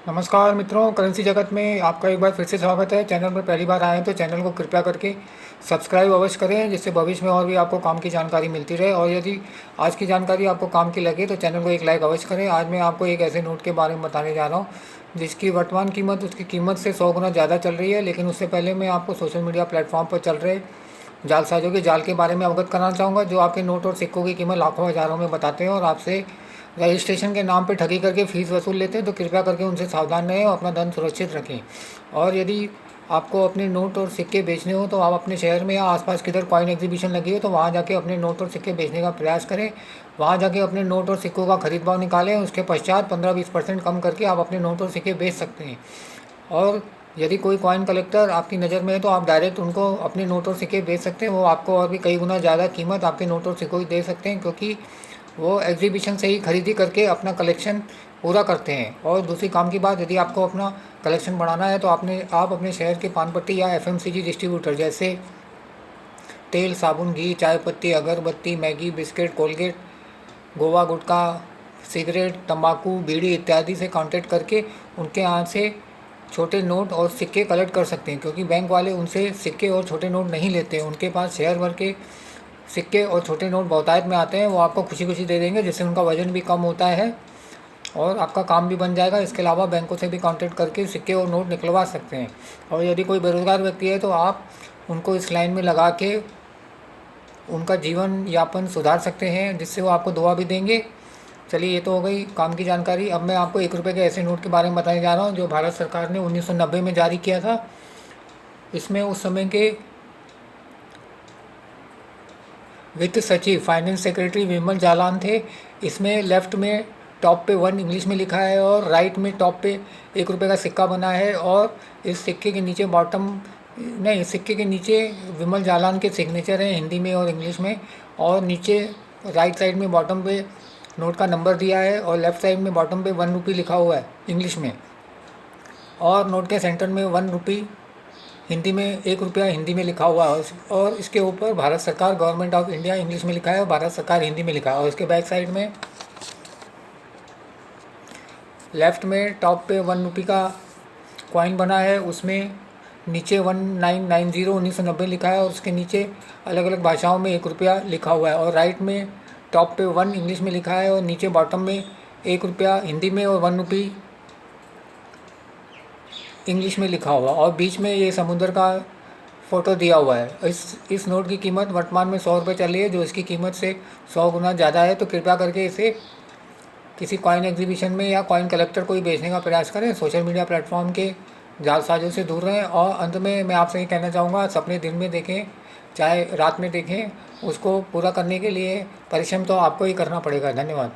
नमस्कार मित्रों, करेंसी जगत में आपका एक बार फिर से स्वागत है। चैनल पर पहली बार आए हैं तो चैनल को कृपया करके सब्सक्राइब अवश्य करें, जिससे भविष्य में और भी आपको काम की जानकारी मिलती रहे। और यदि आज की जानकारी आपको काम की लगे तो चैनल को एक लाइक अवश्य करें। आज मैं आपको एक ऐसे नोट के बारे में बताने जा रहा हूँ जिसकी वर्तमान कीमत उसकी कीमत से 100 गुना ज़्यादा चल रही है। लेकिन उससे पहले मैं आपको सोशल मीडिया प्लेटफॉर्म पर चल रहे जालसाजों के जाल के बारे में अवगत कराना चाहूँगा, जो आपके नोट और सिक्कों की कीमत लाखों हज़ारों में बताते हैं और आपसे रजिस्ट्रेशन के नाम पे ठगी करके फ़ीस वसूल लेते हैं। तो कृपया करके उनसे सावधान रहें और अपना धन सुरक्षित रखें। और यदि आपको अपने नोट और सिक्के बेचने हो तो आप अपने शहर में या आसपास किधर कॉइन एग्जीबिशन लगी हो तो वहाँ जाके अपने नोट और सिक्के बेचने का प्रयास करें। वहाँ जाके अपने नोट और सिक्कों का खरीद भाव निकालें, उसके पश्चात 15-20% कम करके आप अपने नोट और सिक्के बेच सकते हैं। और यदि कोई कॉइन कलेक्टर आपकी नज़र में है तो आप डायरेक्ट उनको अपने नोट और सिक्के बेच सकते हैं। वो आपको और भी कई गुना ज़्यादा कीमत आपके नोट और सिक्कों की दे सकते हैं, क्योंकि वो एग्जीबिशन से ही खरीदी करके अपना कलेक्शन पूरा करते हैं। और दूसरी काम की बात, यदि आपको अपना कलेक्शन बढ़ाना है तो आप अपने शहर के पान पट्टी या एफएमसीजी डिस्ट्रीब्यूटर जैसे तेल, साबुन, घी, चाय पत्ती, अगरबत्ती, मैगी, बिस्किट, कोलगेट, गोवा गुटखा, सिगरेट, तंबाकू, बीड़ी इत्यादि से कांटेक्ट करके उनके यहाँ से छोटे नोट और सिक्के कलेक्ट कर सकते हैं, क्योंकि बैंक वाले उनसे सिक्के और छोटे नोट नहीं लेते हैं। उनके पास शहर भर के सिक्के और छोटे नोट बहुतायत में आते हैं। वो आपको खुशी खुशी दे देंगे, जिससे उनका वजन भी कम होता है और आपका काम भी बन जाएगा। इसके अलावा बैंकों से भी कांटेक्ट करके सिक्के और नोट निकलवा सकते हैं। और यदि कोई बेरोज़गार व्यक्ति है तो आप उनको इस लाइन में लगा के उनका जीवन यापन सुधार सकते हैं, जिससे वो आपको दुआ भी देंगे। चलिए, ये तो हो गई काम की जानकारी। अब मैं आपको 1 रुपये के ऐसे नोट के बारे में बताने जा रहा हूँ जो भारत सरकार ने 1990 में जारी किया था। इसमें उस समय के वित्त सचिव, फाइनेंस सेक्रेटरी विमल जालान थे। इसमें लेफ्ट में टॉप पे 1 इंग्लिश में लिखा है और राइट में टॉप पे 1 रुपये का सिक्का बना है। और इस सिक्के के नीचे सिक्के के नीचे विमल जालान के सिग्नेचर हैं हिंदी में और इंग्लिश में। और नीचे राइट साइड में बॉटम पे नोट का नंबर दिया है और लेफ़्ट साइड में बॉटम पे 1 रुपये लिखा हुआ है इंग्लिश में। और नोट के सेंटर में 1 रुपये हिंदी में, 1 रुपया हिंदी में लिखा हुआ है। और इसके ऊपर भारत सरकार, गवर्नमेंट ऑफ इंडिया इंग्लिश में लिखा है और भारत सरकार हिंदी में लिखा है। और इसके बैक साइड में लेफ़्ट में टॉप पे 1 रुपये का कॉइन बना है, उसमें नीचे 1990 1990 लिखा है और उसके नीचे अलग अलग भाषाओं में 1 रुपया लिखा हुआ है। और राइट में टॉप पे 1 इंग्लिश में लिखा है और नीचे बॉटम में 1 रुपया हिंदी में और 1 रुपये इंग्लिश में लिखा हुआ। और बीच में ये समुद्र का फ़ोटो दिया हुआ है। इस नोट की कीमत वर्तमान में 100 रुपये चल रही है, जो इसकी कीमत से 100 गुना ज़्यादा है। तो कृपया करके इसे किसी कॉइन एग्जीबिशन में या कॉइन कलेक्टर को ही बेचने का प्रयास करें। सोशल मीडिया प्लेटफॉर्म के जालसाजों से दूर रहें। और अंत में मैं आपसे ये कहना चाहूँगा, सपने दिन में देखें चाहे रात में देखें, उसको पूरा करने के लिए परिश्रम तो आपको ही करना पड़ेगा। धन्यवाद।